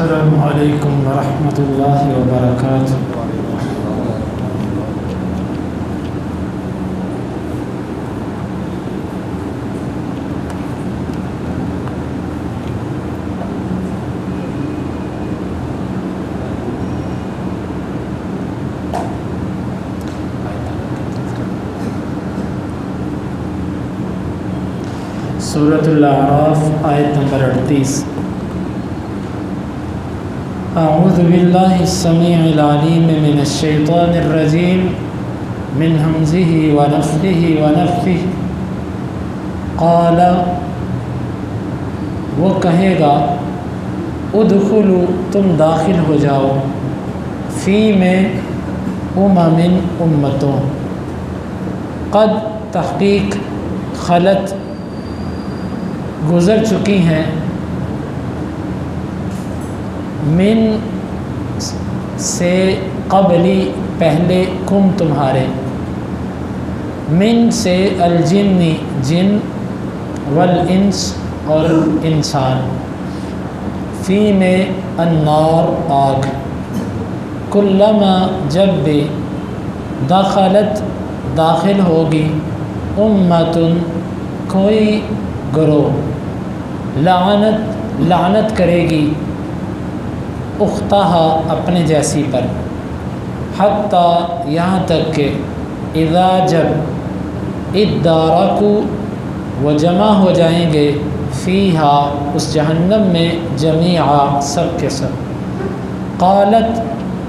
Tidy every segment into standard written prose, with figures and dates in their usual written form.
السلام علیکم ورحمۃ اللہ وبرکاتہ۔ سورۃ الاعراف آیت نمبر 38۔ اعوذ باللہ السمیع العلیم من الشیطان الرجیم من ہمزہ ونفخہ ونفثہ۔ قال، وہ کہے گا، ادخلوا، تم داخل ہو جاؤ، فی میں امم، امتوں، قد، تحقیق، خلت، گزر چکی ہیں، من سے، قبلی، پہلے، کم، تمہارے، من سے، الجن، جن، والانس، اور انسان، فی میں، النار، آگ، کلما، جب بھی، دخلت، داخل ہوگی، امتن، کوئی گروہ، لعنت کرے گی، اختہا، اپنے جیسی پر، حتیٰ، یہاں تک کہ، اذا، جب، ادارکو، وہ جمع ہو جائیں گے، فیہا، اس جہنم میں، جمیعا، سب کے سب، قالت،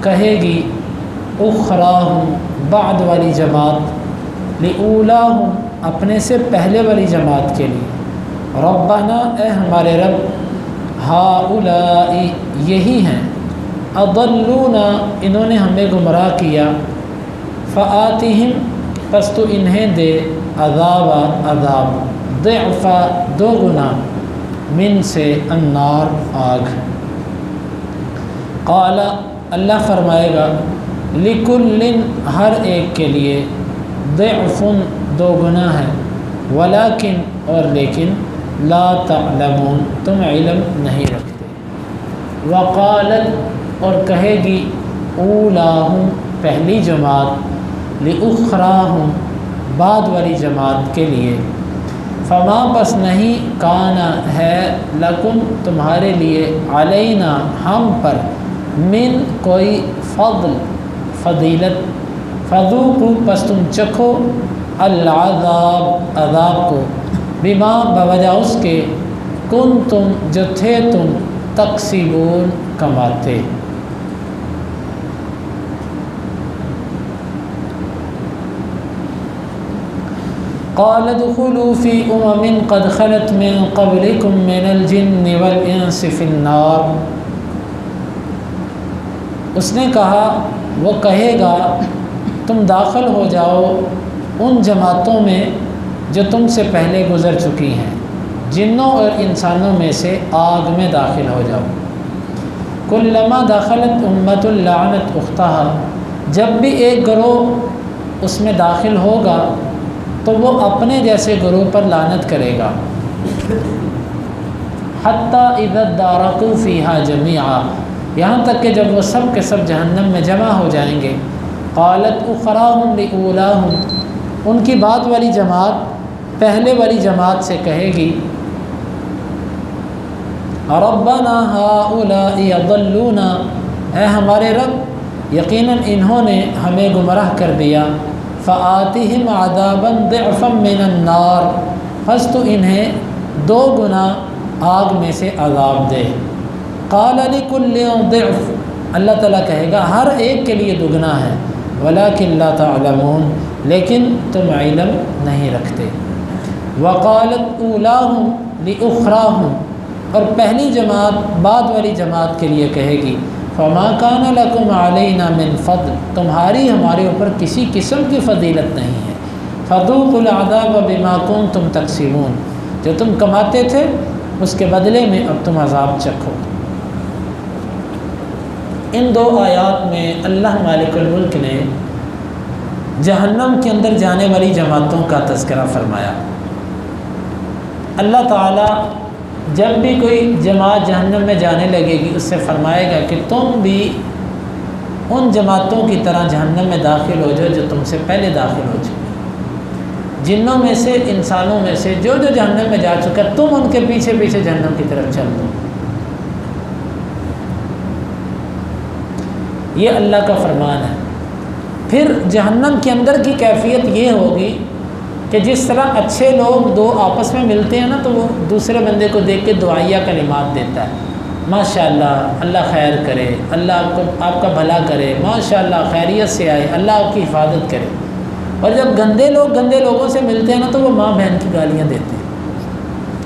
کہے گی، اخراہم، بعد والی جماعت، لأولاہم، اپنے سے پہلے والی جماعت کے لیے، ربنا، اے ہمارے رب، ہؤلاء، یہی ہیں، اضلونا، انہوں نے ہمیں گمراہ کیا، فآتہم، پس تو انہیں دے، عذاب، عذاب، ضعفا، دو گنا، من سے، النار، آگ۔ قال، اللہ فرمائے گا، لکل، ہر ایک کے لیے، ضعف، دو گنا ہے، ولکن، اور لیکن، لا تعلمون، تم علم نہیں رکھتے۔ وقالت، اور کہے گی، اولاہم، پہلی جماعت، لاخراہم، بعد والی جماعت کے لیے، فما، پس نہیں، کانا، ہے، لکم، تمہارے لیے، علینا، ہم پر، من، کوئی، فضل، فضیلت، فذوقوا، پس تم چکھو، العذاب، عذاب کو، بما، بوجہ اس کے، کنتم، جو تھے تم، تکسبون، کماتے۔ قال ادخلوا في امم قد خلت من قبلكم من الجن والانس في النار۔ اس نے کہا، وہ کہے گا، تم داخل ہو جاؤ ان جماعتوں میں جو تم سے پہلے گزر چکی ہیں، جنوں اور انسانوں میں سے آگ میں داخل ہو جاؤ۔ کلما دخلت امت لعنت اختہا، جب بھی ایک گروہ اس میں داخل ہوگا تو وہ اپنے جیسے گروہ پر لعنت کرے گا، حتیٰ اذا ادارکوا فیہا جمیعا، یہاں تک کہ جب وہ سب کے سب جہنم میں جمع ہو جائیں گے، قالت اخراہم لاولاہم، ان کی بعد والی جماعت پہلے والی جماعت سے کہے گی، ربنا ہؤلاء اضلونا، اے ہمارے رب، یقیناً انہوں نے ہمیں گمراہ کر دیا، فآتہم عذابا ضعفا من النار، پس تو انہیں دو گنا آگ میں سے عذاب دے۔ قال لکل ضعف، اللہ تعالیٰ کہے گا، ہر ایک کے لیے دگنا ہے، ولکن لا تعلمون، لیکن تم علم نہیں رکھتے۔ وقالت اولاہم لاخراہم، اور پہلی جماعت بعد والی جماعت کے لیے کہے گی، فما کان لکم علینا من فضل، تمہاری ہمارے اوپر کسی قسم کی فضیلت نہیں ہے، فذوقوا العذاب بما کنتم تکسبون، جو تم کماتے تھے اس کے بدلے میں اب تم عذاب چکھو۔ ان دو آیات میں اللہ مالک الملک نے جہنم کے اندر جانے والی جماعتوں کا تذکرہ فرمایا۔ اللہ تعالیٰ جب بھی کوئی جماعت جہنم میں جانے لگے گی اس سے فرمائے گا کہ تم بھی ان جماعتوں کی طرح جہنم میں داخل ہو جاؤ جو تم سے پہلے داخل ہو چکے، جنوں میں سے انسانوں میں سے جو جہنم میں جا چکا تم ان کے پیچھے پیچھے جہنم کی طرف چل دو۔ یہ اللہ کا فرمان ہے۔ پھر جہنم کے اندر کی کیفیت یہ ہوگی کہ جس طرح اچھے لوگ دو آپس میں ملتے ہیں نا تو وہ دوسرے بندے کو دیکھ کے دعائیہ کلمات دیتا ہے، ماشاءاللہ اللہ خیر کرے، اللہ آپ کا بھلا کرے، ماشاءاللہ خیریت سے آئے، اللہ آپ کی حفاظت کرے۔ اور جب گندے لوگوں سے ملتے ہیں نا تو وہ ماں بہن کی گالیاں دیتے ہیں۔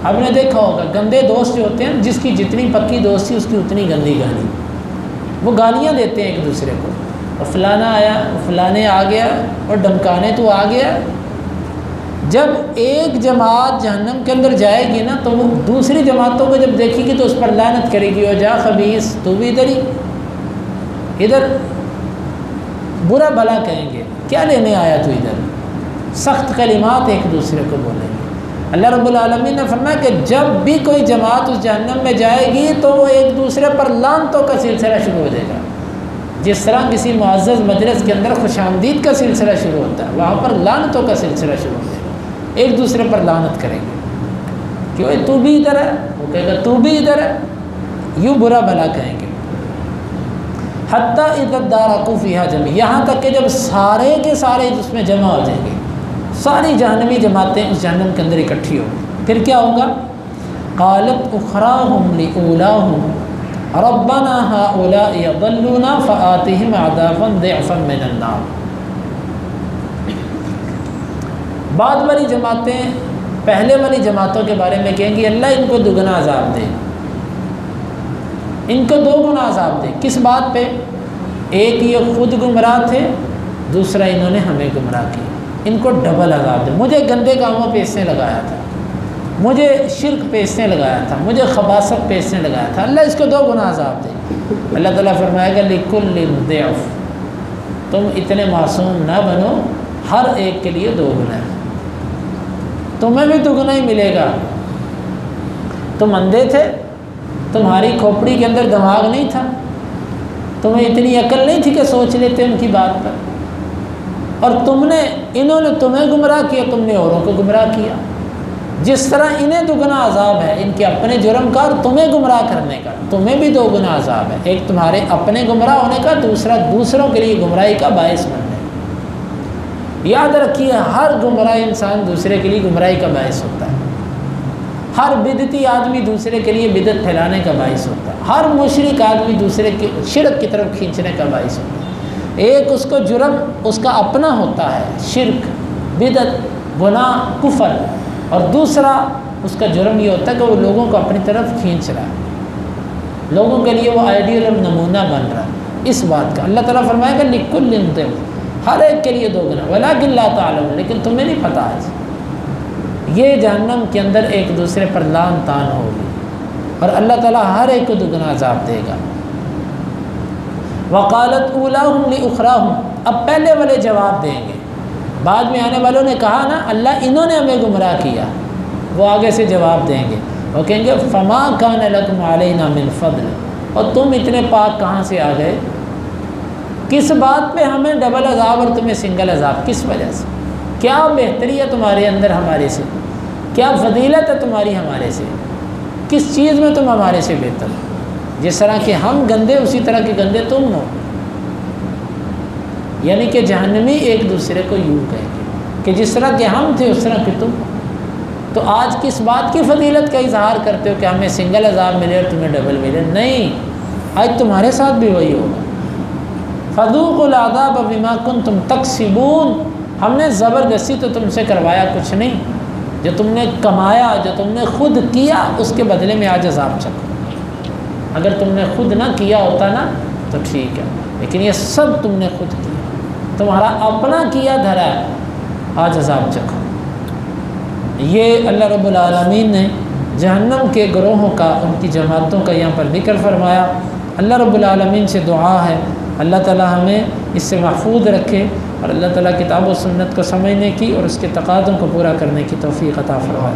آپ نے دیکھا ہوگا گندے دوست جو ہوتے ہیں جس کی جتنی پکی دوستی اس کی اتنی گندی گالی، وہ گالیاں دیتے ہیں ایک دوسرے کو، اور فلانا آیا، فلانے آ گیا، اور ڈمکانے تو آ گیا۔ جب ایک جماعت جہنم کے اندر جائے گی نا تو وہ دوسری جماعتوں کو جب دیکھے گی تو اس پر لعنت کرے گی، اور جا خبیث تو بھی ادھر برا بھلا کہیں گے، کیا لینے آیا تو ادھر، سخت کلمات ایک دوسرے کو بولیں گے۔ اللہ رب العالمین نے فرمایا کہ جب بھی کوئی جماعت اس جہنم میں جائے گی تو وہ ایک دوسرے پر لعنتوں کا سلسلہ شروع ہو جائے گا۔ جس طرح کسی معزز مجلس کے اندر خوش آمدید کا سلسلہ شروع ہوتا ہے، وہاں پر لعنتوں کا سلسلہ شروع ہو جائے گا، ایک دوسرے پر لعنت کریں گے کہ اوے تو بھی ادھر ہے، وہ کہے گا تو بھی ادھر ہے، یوں برا بھلا کہیں گے۔ حتیٰ اذا ادارکوا فیہا جميعا، یہاں تک کہ جب سارے کے سارے اس میں جمع ہو جائیں گے، ساری جہنمی جماعتیں اس جہنم کے اندر اکٹھی ہوں، پھر کیا ہوگا؟ قالت اخراہم لأولاہم ربنا هؤلاء يضلونا فآتهم عذابا ضعفا من النار۔ بعد والی جماعتیں پہلے والی جماعتوں کے بارے میں کہیں گی اللہ ان کو دگنا عذاب دے، ان کو دو گنا عذاب دے۔ کس بات پہ؟ ایک یہ خود گمراہ تھے، دوسرا انہوں نے ہمیں گمراہ کیا، ان کو ڈبل عذاب دے۔ مجھے گندے کاموں پہ اس نے لگایا تھا، مجھے شرک پہ اس نے لگایا تھا، مجھے خباثت پہ اس نے لگایا تھا، اللہ اس کو دو گنا عذاب دے۔ اللہ تعالیٰ فرمائے گا لِكُلٍّ ضِعْفٌ، تم اتنے معصوم نہ بنو، ہر ایک کے لیے دو گنا ہے، تمہیں بھی دگنا ہی ملے گا۔ تم اندھے تھے، تمہاری کھوپڑی کے اندر دماغ نہیں تھا، تمہیں اتنی عقل نہیں تھی کہ سوچ لیتے ان کی بات پر، اور انہوں نے تمہیں گمراہ کیا، تم نے اوروں کو گمراہ کیا۔ جس طرح انہیں دگنا عذاب ہے ان کے اپنے جرم کا اور تمہیں گمراہ کرنے کا، تمہیں بھی دو گنا عذاب ہے، ایک تمہارے اپنے گمراہ ہونے کا، دوسرا دوسروں کے لیے گمراہی کا باعث بننے۔ یاد رکھیے ہر گمراہ انسان دوسرے کے لیے گمراہی کا باعث ہوتا ہے، ہر بدعتی آدمی دوسرے کے لیے بدعت پھیلانے کا باعث ہوتا ہے، ہر مشرک آدمی دوسرے کے شرک کی طرف کھینچنے کا باعث ہوتا ہے۔ ایک اس کو جرم اس کا اپنا ہوتا ہے، شرک، بدعت، گناہ، کفر، اور دوسرا اس کا جرم یہ ہوتا ہے کہ وہ لوگوں کو اپنی طرف کھینچ رہا ہے، لوگوں کے لیے وہ آئیڈیل اور نمونہ بن رہا ہے۔ اس بات کا اللہ تعالیٰ فرمائے گا لِكُلٍّ ضِعْفٌ، ہر ایک کے لیے دو گنا، وَلَٰكِن لَا تَعْلَمُونَ، لیکن تمہیں نہیں پتہ آج۔ یہ جہنم کے اندر ایک دوسرے پر لعن طعن ہوگی، اور اللہ تعالیٰ ہر ایک کو دگنا عذاب دے گا۔ وَقَالَتْ أُولَاهُمْ لِأُخْرَاهُمْ، اب پہلے والے جواب دیں گے، بعد میں آنے والوں نے کہا نا اللہ انہوں نے ہمیں گمراہ کیا، وہ آگے سے جواب دیں گے، وہ کہیں گے فَمَا كَانَ لَكُمْ عَلَيْنَا مِنْ فَضْلٍ، اور تم اتنے پاک کہاں سے آ گئے؟ کس بات پہ ہمیں ڈبل عذاب اور تمہیں سنگل عذاب، کس وجہ سے؟ کیا بہتری ہے تمہارے اندر ہمارے سے؟ کیا فضیلت ہے تمہاری ہمارے سے؟ کس چیز میں تم ہمارے سے بہتر ہو؟ جس طرح کہ ہم گندے اسی طرح کے گندے تم ہو۔ یعنی کہ جہنمی ایک دوسرے کو یوں کہیں گے کہ جس طرح کہ ہم تھے اس طرح کہ تم ہو۔ تو آج کس بات کی فضیلت کا اظہار کرتے ہو کہ ہمیں سنگل عذاب ملے اور تمہیں ڈبل ملے؟ نہیں، آج تمہارے ساتھ بھی وہی ہوگا۔ فَذُوقُوا الْعَذَابَ بِمَا كُنْتُمْ تَكْسِبُونَ، ہم نے زبردستی تو تم سے کروایا کچھ نہیں، جو تم نے کمایا، جو تم نے خود کیا، اس کے بدلے میں آج عذاب چکھو۔ اگر تم نے خود نہ کیا ہوتا نا تو ٹھیک ہے، لیکن یہ سب تم نے خود کیا، تمہارا اپنا کیا دھرا ہے، آج عذاب چکھو۔ یہ اللہ رب العالمین نے جہنم کے گروہوں کا، ان کی جماعتوں کا یہاں پر ذکر فرمایا۔ اللہ رب العالمین سے دعا ہے اللہ تعالی ہمیں اس سے محفوظ رکھے، اور اللہ تعالیٰ کتاب و سنت کو سمجھنے کی اور اس کے تقاضوں کو پورا کرنے کی توفیق عطا فرمائے۔